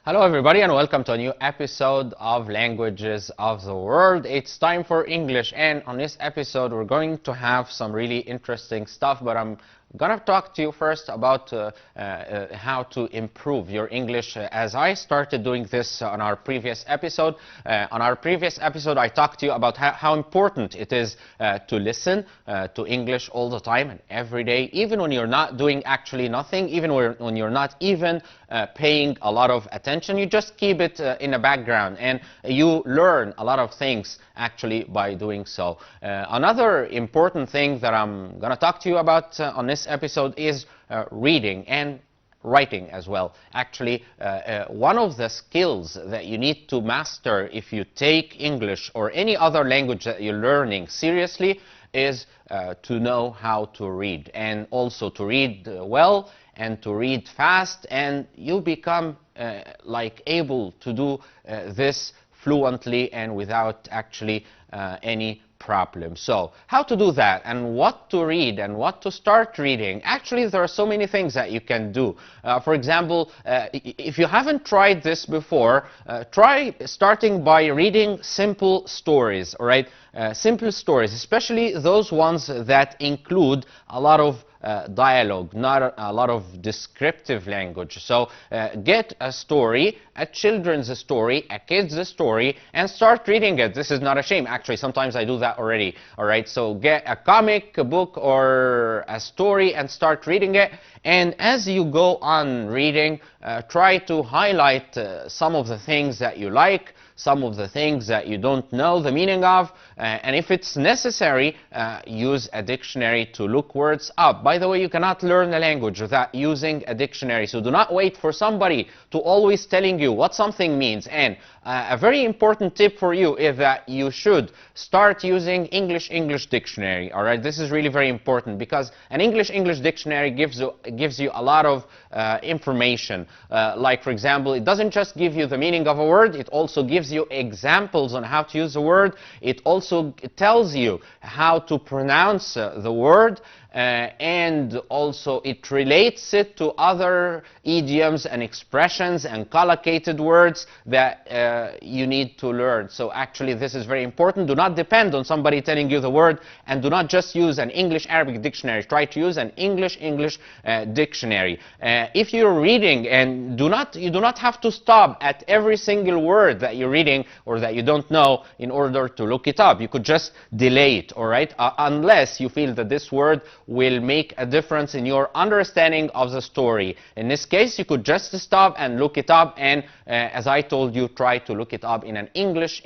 Hello everybody and welcome to a new episode of Languages of the World. It's time for English, and on this episode we're going to have some really interesting stuff, but I'm gonna talk to you first about how to improve your English as I started doing this on our previous episode. I talked to you about how important it is to listen to English all the time and every day, even when you're not doing actually nothing, even when you're not even paying a lot of attention. You just keep it in the background and you learn a lot of things actually by doing so. Another important thing that I'm gonna talk to you about on this episode is reading and writing as well. Actually, one of the skills that you need to master if you take English or any other language that you're learning seriously is to know how to read, and also to read well and to read fast, and you become like able to do this fluently and without actually any problem. So how to do that and what to read and what to start reading? Actually, there are so many things that you can do. For example, if you haven't tried this before, try starting by reading simple stories, all right? Simple stories, especially those ones that include a lot of dialogue, not a lot of descriptive language. So get a story, a children's story, a kid's story, and start reading it. This is not a shame. Actually, sometimes I do that already. All right, so get a comic, a book, or a story and start reading it. And as you go on reading, try to highlight some of the things that you like, some of the things that you don't know the meaning of, and if it's necessary, use a dictionary to look words up. By the way, you cannot learn a language without using a dictionary, so do not wait for somebody to always telling you what something means. And a very important tip for you is that you should start using English dictionary. All right, this is really very important because an English dictionary gives you a lot of information. Like, for example, it doesn't just give you the meaning of a word, it also gives you examples on how to use the word. It also tells you how to pronounce the word, and also it relates it to other idioms and expressions and collocated words that you need to learn. So actually this is very important. Do not depend on somebody telling you the word, and do not just use an English-Arabic dictionary. Try to use an English dictionary. If you're reading, and you do not have to stop at every single word that you're reading or that you don't know in order to look it up. You could just delay it, all right? Unless you feel that this word will make a difference in your understanding of the story. In this case, you could just stop and look it up, and as I told you, try to look it up in an English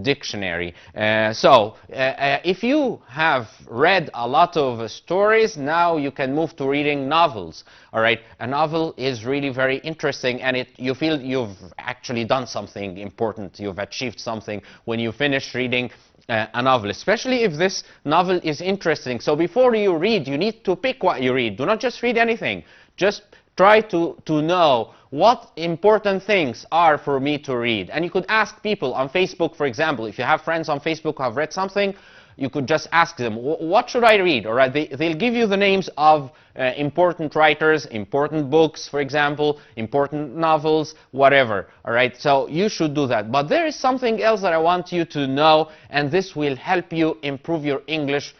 dictionary. If you have read a lot of stories, now you can move to reading novels. All right, a novel is really very interesting, and you feel you've actually done something important. You've achieved something when you finish reading a novel, especially if this novel is interesting. So before you read, you need to pick what you read. Do not just read anything. Just try to know what important things are for me to read. And you could ask people on Facebook, for example. If you have friends on Facebook who have read something, you could just ask them, what should I read? All right, they'll give you the names of important writers, important books, for example, important novels, whatever. All right, so you should do that. But there is something else that I want you to know, and this will help you improve your English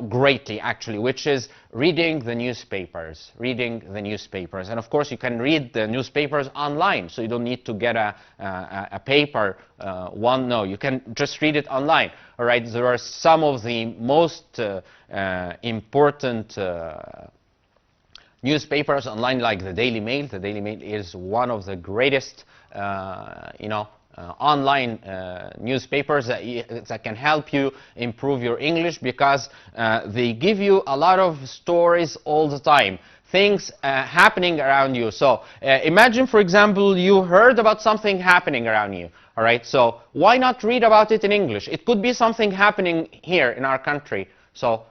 greatly, actually, which is reading the newspapers. And of course you can read the newspapers online, so you don't need to get a paper one. No, you can just read it online. All right, there are some of the most important newspapers online, like the Daily Mail. The Daily Mail is one of the greatest online newspapers that can help you improve your English, because they give you a lot of stories all the time, things happening around you. So imagine, for example, you heard about something happening around you. All right, so why not read about it in English? It could be something happening here in our country. So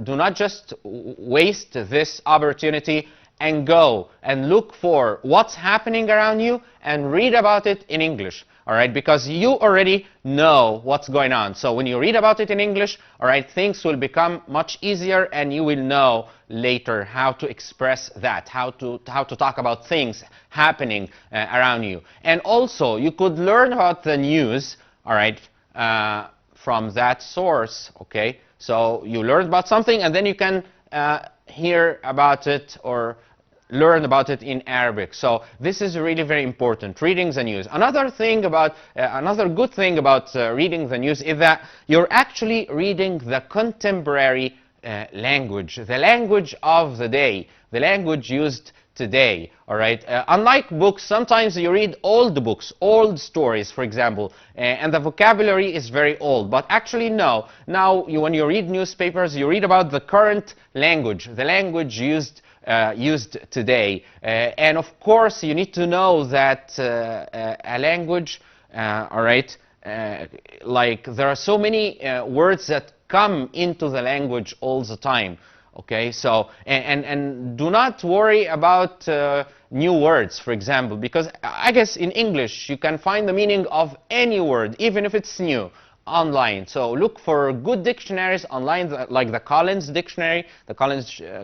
do not just waste this opportunity, and go and look for what's happening around you and read about it in English. All right, because you already know what's going on. So when you read about it in English, all right, things will become much easier, and you will know later how to express that, how to talk about things happening around you. And also, you could learn about the news, all right, from that source. Okay, so you learn about something, and then you can hear about it or learn about it in Arabic. So this is really very important, reading the news. Another good thing about reading the news is that you're actually reading the contemporary language, the language of the day, the language used today. All right. Unlike books, sometimes you read old books, old stories, for example, and the vocabulary is very old. But actually, no. Now, when you read newspapers, you read about the current language, the language used today. And of course, you need to know that a language, all right, like there are so many words that come into the language all the time. Okay, so, and do not worry about new words, for example, because I guess in English you can find the meaning of any word, even if it's new, online. So look for good dictionaries online, like the Collins Dictionary. The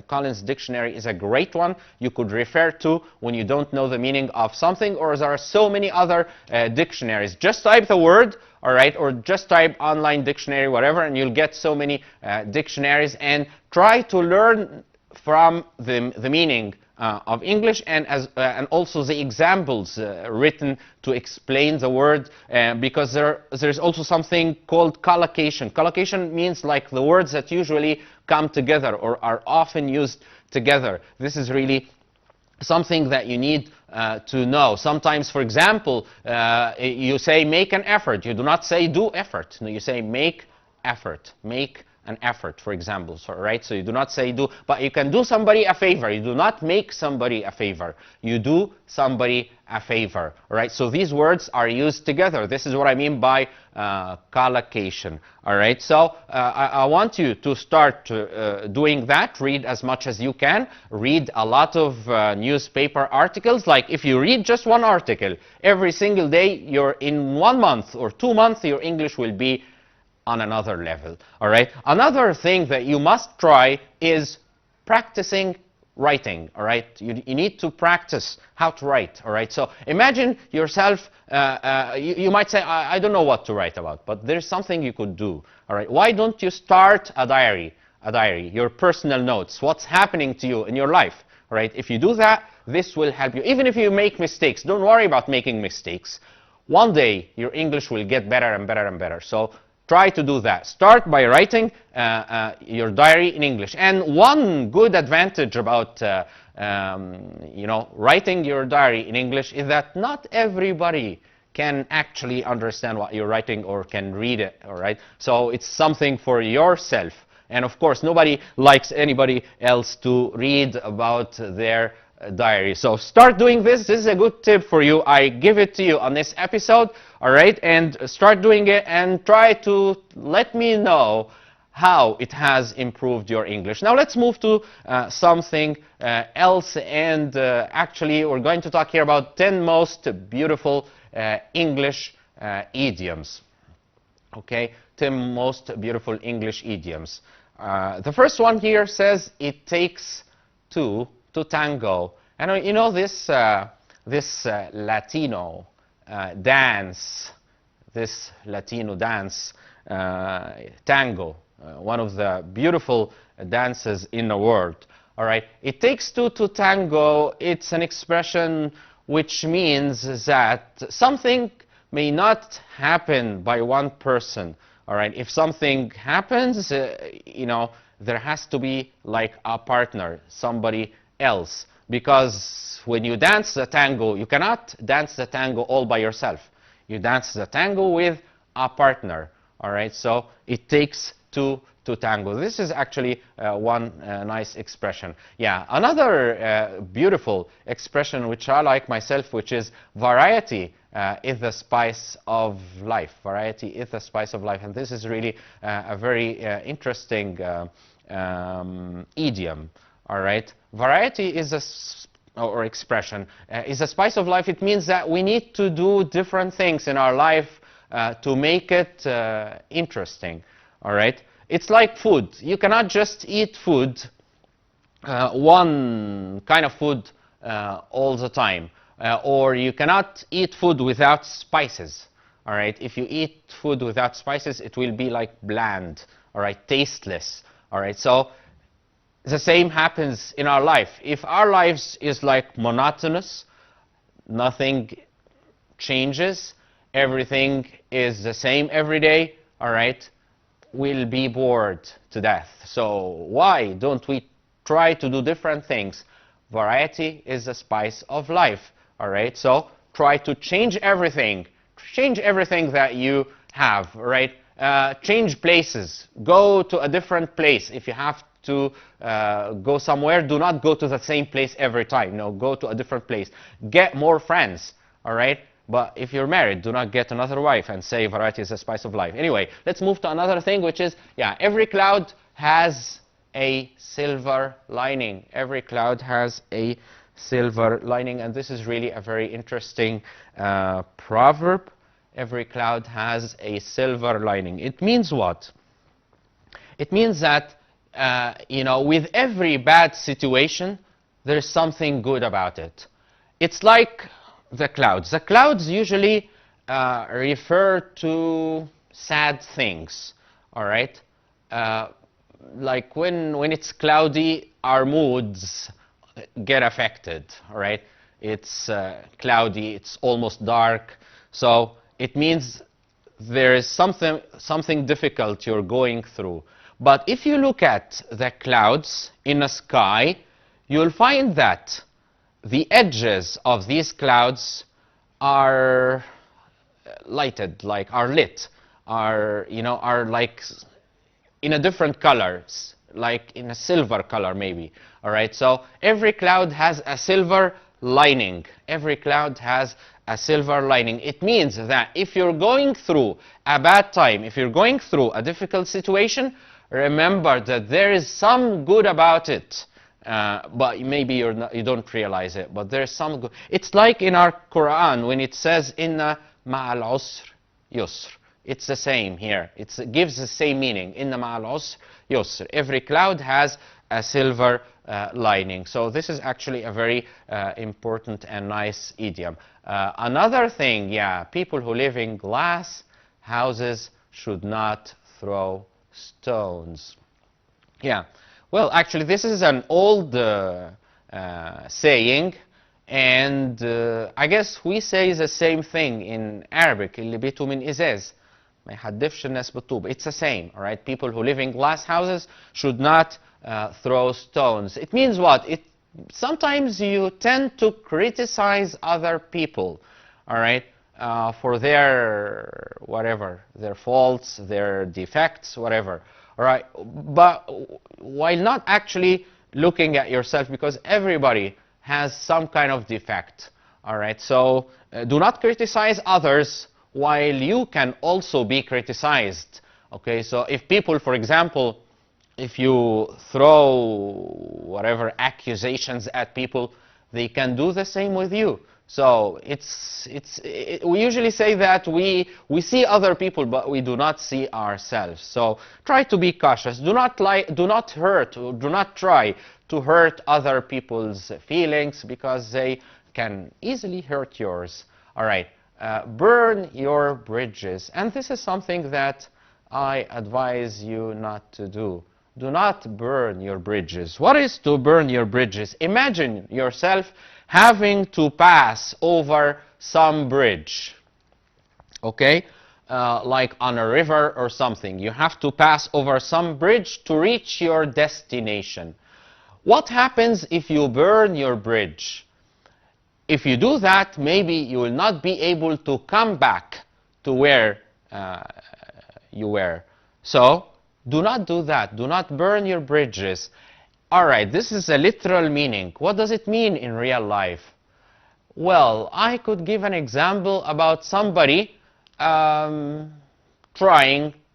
Collins Dictionary is a great one you could refer to when you don't know the meaning of something, or there are so many other dictionaries. Just type the word, all right, or just type online dictionary, whatever, and you'll get so many dictionaries, and try to learn from the meaning of English, and also the examples written to explain the word, because there's also something called collocation. Collocation means like the words that usually come together or are often used together. This is really something that you need to know. Sometimes, for example, you say make an effort. You do not say do effort. No, you say make effort. Make an effort, for example. So, right? So you do not say do, but you can do somebody a favor. You do not make somebody a favor. You do somebody a favor. Right? So these words are used together. This is what I mean by collocation. All right? So I want you to start doing that. Read as much as you can. Read a lot of newspaper articles. Like if you read just one article every single day, you're in 1 month or 2 months, your English will be on another level. All right. Another thing that you must try is practicing writing. All right. You need to practice how to write. All right. So imagine yourself. You might say, I don't know what to write about, but there's something you could do. All right. Why don't you start a diary? A diary, your personal notes, what's happening to you in your life. All right. If you do that, this will help you. Even if you make mistakes, don't worry about making mistakes. One day, your English will get better and better and better. So try to do that. Start by writing your diary in English. And one good advantage about writing your diary in English is that not everybody can actually understand what you're writing or can read it. All right. So it's something for yourself. And of course, nobody likes anybody else to read about their diary. So start doing this. This is a good tip for you. I give it to you on this episode. All right, and start doing it and try to let me know how it has improved your English. Now let's move to something else, and actually we're going to talk here about 10 most beautiful English idioms. Okay, 10 most beautiful English idioms. The first one here says it takes two to tango. And you know this Latino dance, this Latino dance, tango, one of the beautiful dances in the world. All right, it takes two to tango. It's an expression which means that something may not happen by one person. All right, if something happens, there has to be like a partner, somebody else. Because when you dance the tango, you cannot dance the tango all by yourself. You dance the tango with a partner. All right, so it takes two to tango. This is actually one nice expression. Yeah, another beautiful expression which I like myself, which is variety is the spice of life. Variety is the spice of life. And this is really a very interesting idiom. All right, Variety is or expression is a spice of life. It means that we need to do different things in our life to make it interesting. All right? It's like food. You cannot just eat food, one kind of food all the time. Or you cannot eat food without spices. All right? If you eat food without spices, it will be like bland, all right, tasteless. All right? So the same happens in our life. If our lives is like monotonous, nothing changes, everything is the same every day, all right, we'll be bored to death. So why don't we try to do different things? Variety is the spice of life, all right? So try to change everything that you have, right? Change places. Go to a different place. If you have to go somewhere, do not go to the same place every time. No, go to a different place. Get more friends, all right? But if you're married, do not get another wife and say variety is the spice of life. Anyway, let's move to another thing, which is, yeah, every cloud has a silver lining. Every cloud has a silver lining, and this is really a very interesting proverb. Every cloud has a silver lining. It means what? It means that, you know, with every bad situation, there's something good about it. It's like the clouds. The clouds usually refer to sad things, all right? Like when it's cloudy, our moods get affected, all right? It's cloudy, it's almost dark, so it means there is something difficult you're going through. But if you look at the clouds in a sky, you'll find that the edges of these clouds are lighted, like are lit, are, you know, are like in a different colors, like in a silver color maybe. All right, so every cloud has a silver lining. Every cloud has a silver lining. It means that if you're going through a bad time, if you're going through a difficult situation, remember that there is some good about it. But maybe you don't realize it, but there's some good. It's like in our Quran when it says, Inna ma'al usr yusr. It's the same here. It gives the same meaning. Inna ma'al usr yusr. Every cloud has a silver lining. So this is actually a very important and nice idiom. Another thing, yeah, people who live in glass houses should not throw stones. Yeah. Well, actually, this is an old saying, and I guess we say the same thing in Arabic. اللي بيته من إزاز ما يحدفش الناس بالطوب. It's the same, all right? People who live in glass houses should not throw stones. It means what? Sometimes you tend to criticize other people, all right, for their whatever, their faults, their defects, whatever. All right, but while not actually looking at yourself, because everybody has some kind of defect. All right, so do not criticize others while you can also be criticized. Okay, so if people, for example, if you throw whatever accusations at people, they can do the same with you. So we usually say that we see other people, but we do not see ourselves. So try to be cautious. Do not hurt, or do not try to hurt other people's feelings, because they can easily hurt yours. All right, burn your bridges, and this is something that I advise you not to do. Do not burn your bridges. What is to burn your bridges? Imagine yourself having to pass over some bridge, okay? Like on a river or something. You have to pass over some bridge to reach your destination. What happens if you burn your bridge? If you do that, maybe you will not be able to come back to where you were. So, do not do that. Do not burn your bridges. All right, this is a literal meaning. What does it mean in real life? Well, I could give an example about somebody trying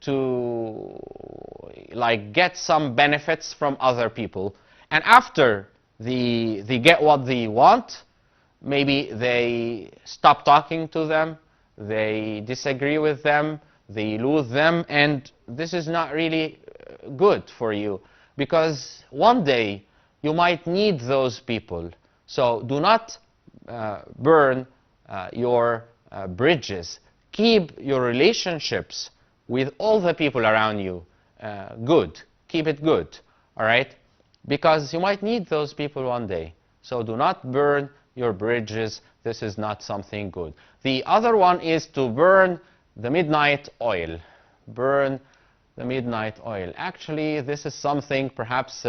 to like get some benefits from other people, and after they get what they want. Maybe they stop talking to them, they disagree with them, they lose them, and this is not really good for you, because one day you might need those people. So do not burn your bridges. Keep your relationships with all the people around you good. Keep it good, all right? Because you might need those people one day. So do not burn your bridges. This is not something good. The other one is to burn the midnight oil. Burn the midnight oil. Actually, this is something perhaps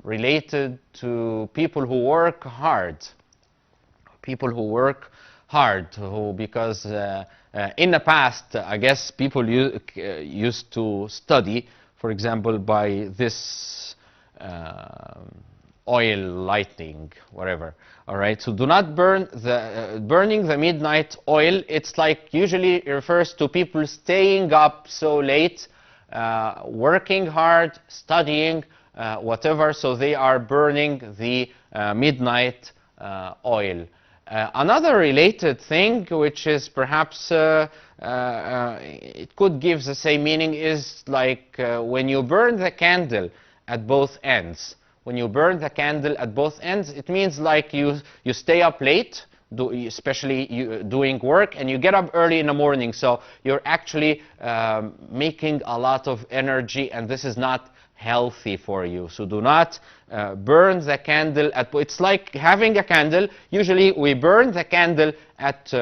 related to people who work hard. People who work hard, because in the past, I guess people used to study, for example, by this oil lighting, whatever. All right, so do not burn burning the midnight oil. It's like usually refers to people staying up so late, working hard, studying, whatever. So they are burning the midnight oil. Another related thing, which is perhaps it could give the same meaning, is like when you burn the candle at both ends. When you burn the candle at both ends, it means like you stay up late, especially doing work, and you get up early in the morning. So you're actually making a lot of energy, and this is not healthy for you. So do not burn the candle it's like having a candle. Usually we burn the candle at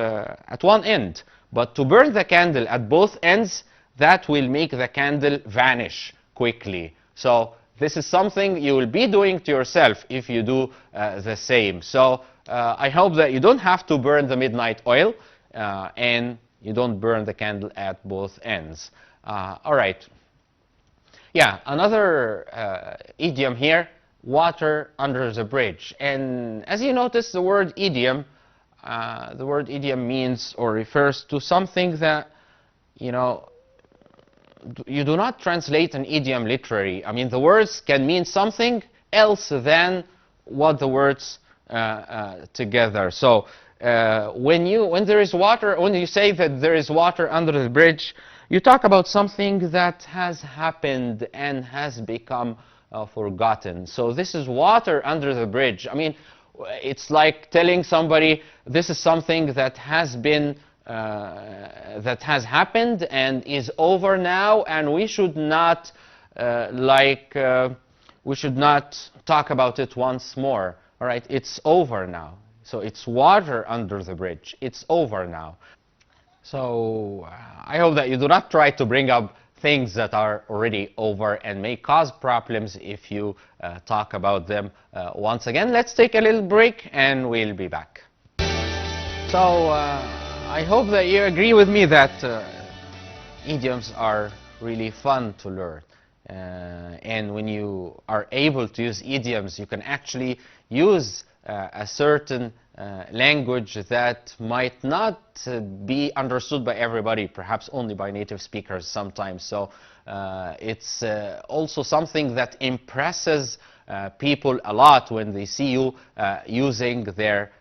one end, but to burn the candle at both ends, that will make the candle vanish quickly. So this is something you will be doing to yourself if you do the same. So I hope that you don't have to burn the midnight oil and you don't burn the candle at both ends. All right. Yeah, another idiom here, water under the bridge. And as you notice, the word idiom means or refers to something that, you know, you do not translate an idiom literally. I mean, the words can mean something else than what the words together. So when there is water, when you say that there is water under the bridge, you talk about something that has happened and has become forgotten. So this is water under the bridge. I mean, it's like telling somebody this is something that has been that has happened and is over now, and we should not we should not talk about it once more. All right, it's over now. So it's water under the bridge. It's over now. So I hope that you do not try to bring up things that are already over and may cause problems if you talk about them once again. Let's take a little break and we'll be back. So I hope that you agree with me that idioms are really fun to learn. And when you are able to use idioms, you can actually use a certain language that might not be understood by everybody, perhaps only by native speakers sometimes. So it's also something that impresses people a lot when they see you using their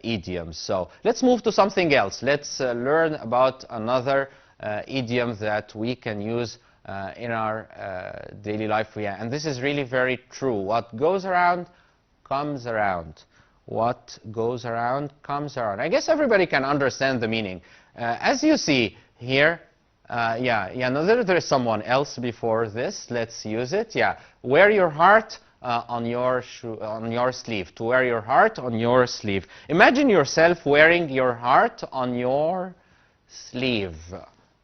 idioms. So let's move to something else. Let's learn about another idiom that we can use in our daily life. Yeah, and this is really very true. What goes around comes around. What goes around comes around. I guess everybody can understand the meaning. As you see here, no, there's someone else before this. Let's use it. Yeah, wear your heart on your sleeve. To wear your heart on your sleeve. Imagine yourself wearing your heart on your sleeve.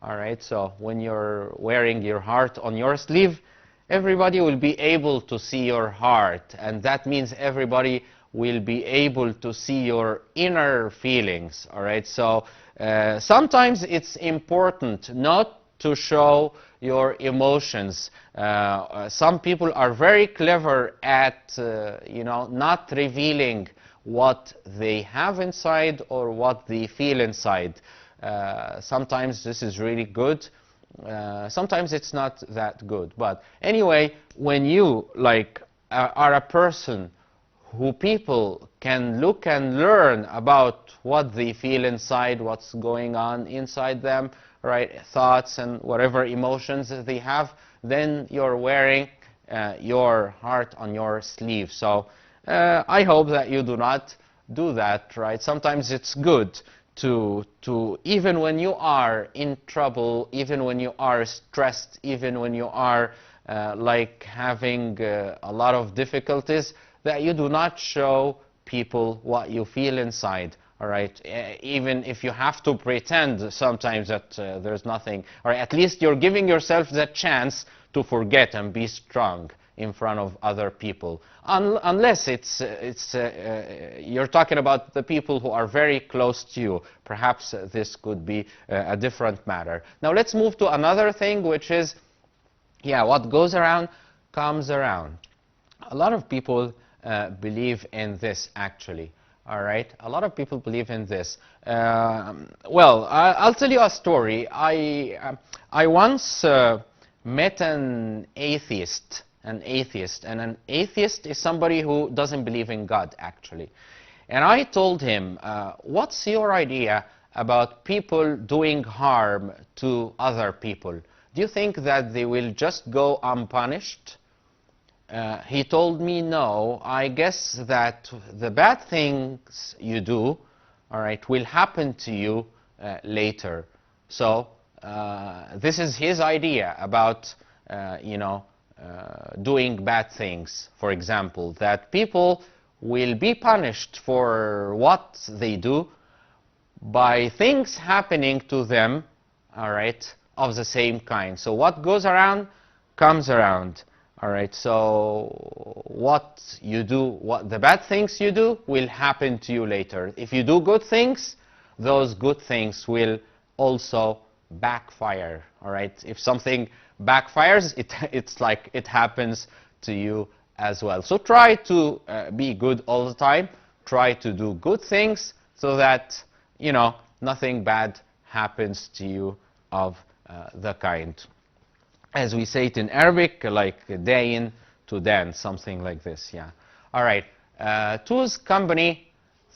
All right, so when you're wearing your heart on your sleeve, everybody will be able to see your heart, and that means everybody will be able to see your inner feelings. All right, so sometimes it's important not to show your emotions. Some people are very clever at not revealing what they have inside or what they feel inside. Sometimes this is really good. Sometimes it's not that good. But anyway, when you are a person who people can look and learn about what they feel inside, what's going on inside them, right? Thoughts and whatever emotions that they have, then you're wearing your heart on your sleeve. So I hope that you do not do that, right? Sometimes it's good to even when you are in trouble, even when you are stressed, even when you are like having a lot of difficulties, that you do not show people what you feel inside, all right? Even if you have to pretend sometimes that there's nothing, or at least you're giving yourself the chance to forget and be strong in front of other people. Unless you're talking about the people who are very close to you. Perhaps this could be a different matter. Now let's move to another thing, which is, yeah, what goes around comes around. A lot of people believe in this, actually. All right, a lot of people believe in this. Well, I'll tell you a story. I once met an atheist. And an atheist is somebody who doesn't believe in God, actually. And I told him, what's your idea about people doing harm to other people? Do you think that they will just go unpunished? He told me, no, I guess that the bad things you do, all right, will happen to you later. So this is his idea about, you know, doing bad things. For example, that people will be punished for what they do by things happening to them, all right, of the same kind. So what goes around comes around. All right, so what you do, what the bad things you do will happen to you later. If you do good things, those good things will also backfire. All right, if something backfires, it's like it happens to you as well. So try to be good all the time. Try to do good things so that, you know, nothing bad happens to you of the kind. As we say it in Arabic, like dayin to dan, something like this, yeah. All right, two's company,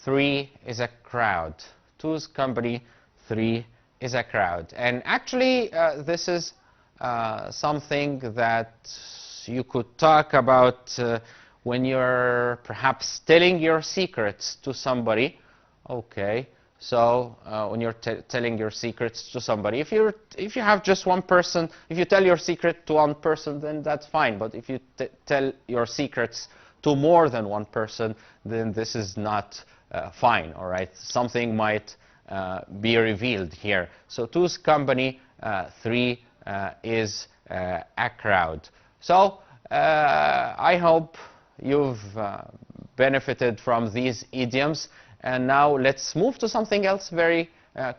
three is a crowd. Two's company, three is a crowd. And actually, this is something that you could talk about when you're perhaps telling your secrets to somebody. Okay. So when you're telling your secrets to somebody, if you have just one person, if you tell your secret to one person, then that's fine. But if you tell your secrets to more than one person, then this is not fine. All right, something might be revealed here. So two's company, three is a crowd. So I hope you've benefited from these idioms. And now let's move to something else very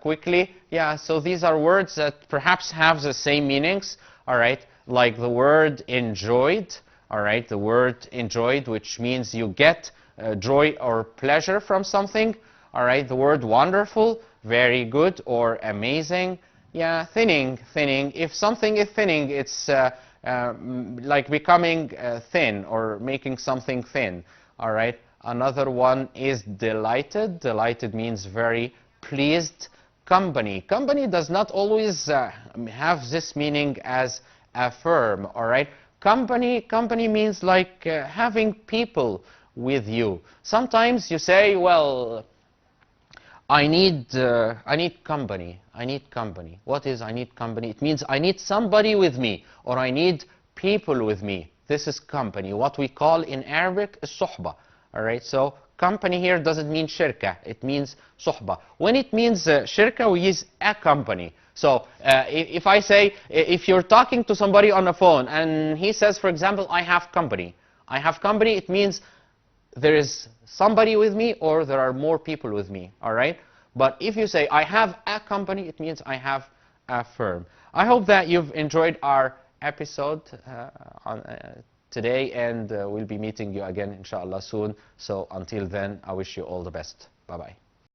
quickly. Yeah, so these are words that perhaps have the same meanings, all right, like the word enjoyed, all right, the word enjoyed, which means you get joy or pleasure from something, all right, the word wonderful, very good or amazing. Yeah, thinning. If something is thinning, it's like becoming thin or making something thin, all right. Another one is delighted. Delighted means very pleased. Company. Company does not always have this meaning as a firm, all right? Company means like having people with you. Sometimes you say, well, I need company. I need company. What is I need company? It means I need somebody with me, or I need people with me. This is company. What we call in Arabic is suhba. All right, so company here doesn't mean shirka, it means suhba. When it means shirka, we use a company. So if I say, if you're talking to somebody on the phone and he says, for example, I have company, it means there is somebody with me or there are more people with me, all right? But if you say, I have a company, it means I have a firm. I hope that you've enjoyed our episode today, and we'll be meeting you again, inshallah, soon. So until then, I wish you all the best. Bye-bye.